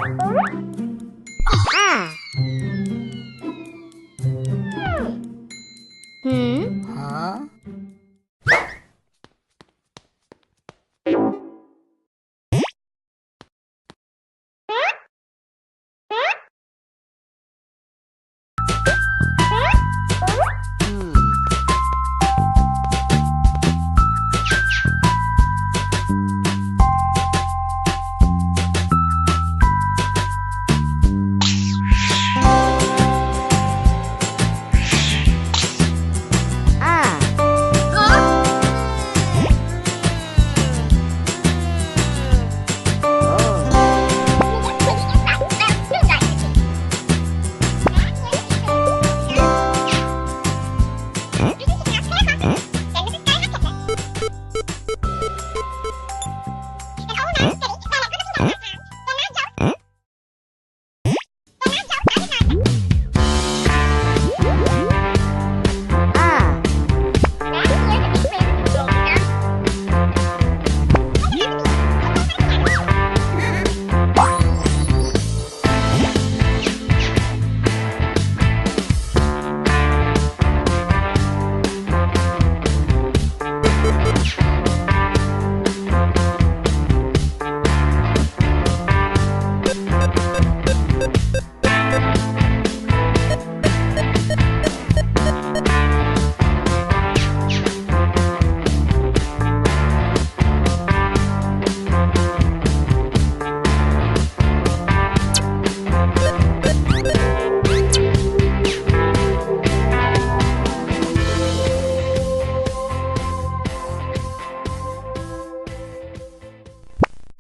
Ah. Huh?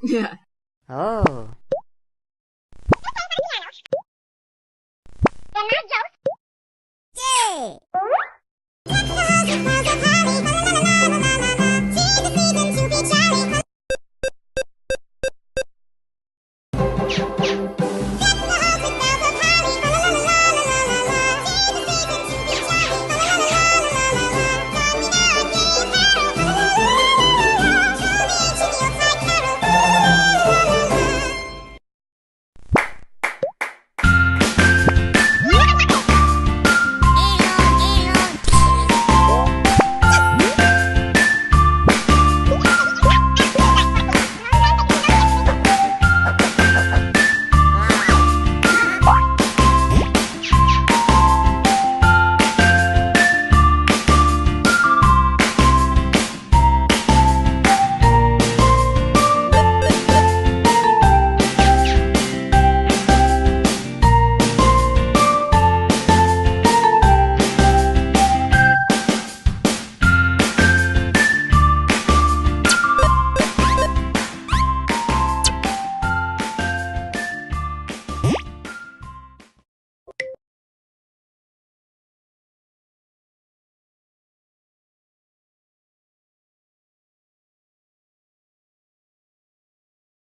Yeah. Oh. Yay!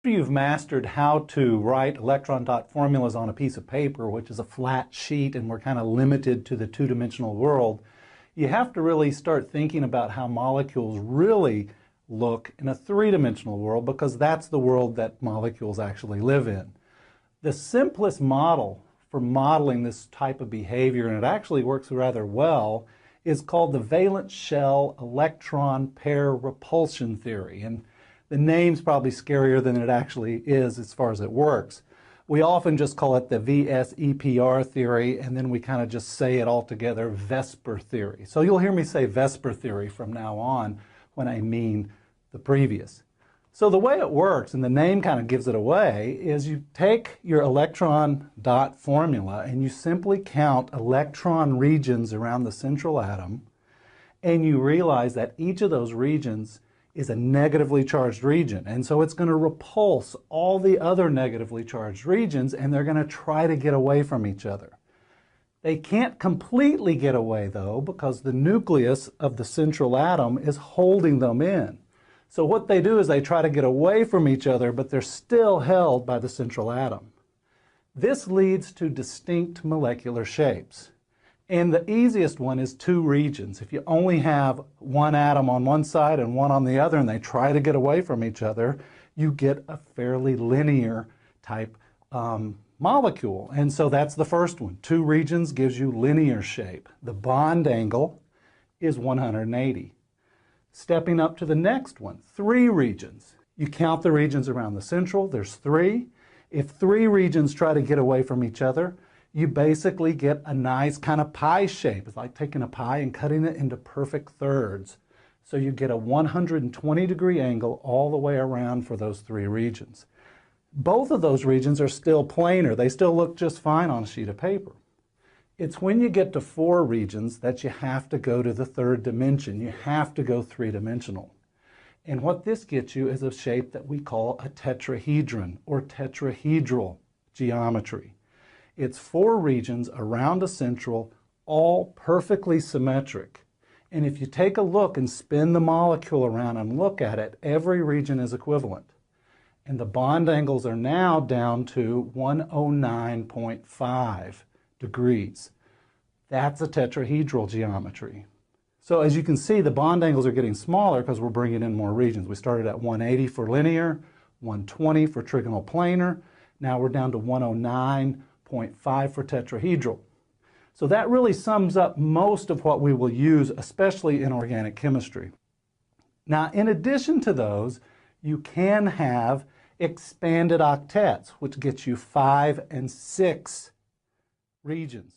After you've mastered how to write electron dot formulas on a piece of paper, which is a flat sheet and we're kind of limited to the two-dimensional world, you have to really start thinking about how molecules really look in a three-dimensional world, because that's the world that molecules actually live in. The simplest model for modeling this type of behavior, and it actually works rather well, is called the valence shell electron pair repulsion theory. And the name's probably scarier than it actually is as far as it works. We often just call it the VSEPR theory, and then we kind of just say it all together, VSEPR theory. So you'll hear me say VSEPR theory from now on when I mean the previous. So the way it works, and the name kind of gives it away, is you take your electron dot formula and you simply count electron regions around the central atom, and you realize that each of those regions is a negatively charged region. And so it's going to repulse all the other negatively charged regions, and they're going to try to get away from each other. They can't completely get away, though, because the nucleus of the central atom is holding them in. So what they do is they try to get away from each other, but they're still held by the central atom. This leads to distinct molecular shapes. And the easiest one is two regions. If you only have one atom on one side and one on the other, and they try to get away from each other, you get a fairly linear type molecule. And so that's the first one. 2 regions gives you linear shape. The bond angle is 180. Stepping up to the next one, 3 regions. You count the regions around the central, there's 3. If 3 regions try to get away from each other, you basically get a nice kind of pie shape. It's like taking a pie and cutting it into perfect thirds. So you get a 120-degree angle all the way around for those 3 regions. Both of those regions are still planar. They still look just fine on a sheet of paper. It's when you get to 4 regions that you have to go to the 3rd dimension. You have to go 3-dimensional. And what this gets you is a shape that we call a tetrahedron or tetrahedral geometry. It's 4 regions around a central, all perfectly symmetric. And if you take a look and spin the molecule around and look at it, every region is equivalent. And the bond angles are now down to 109.5 degrees. That's a tetrahedral geometry. So as you can see, the bond angles are getting smaller because we're bringing in more regions. We started at 180 for linear, 120 for trigonal planar. Now we're down to 109.5 for tetrahedral. So that really sums up most of what we will use, especially in organic chemistry. Now, in addition to those, you can have expanded octets, which gets you 5 and 6 regions.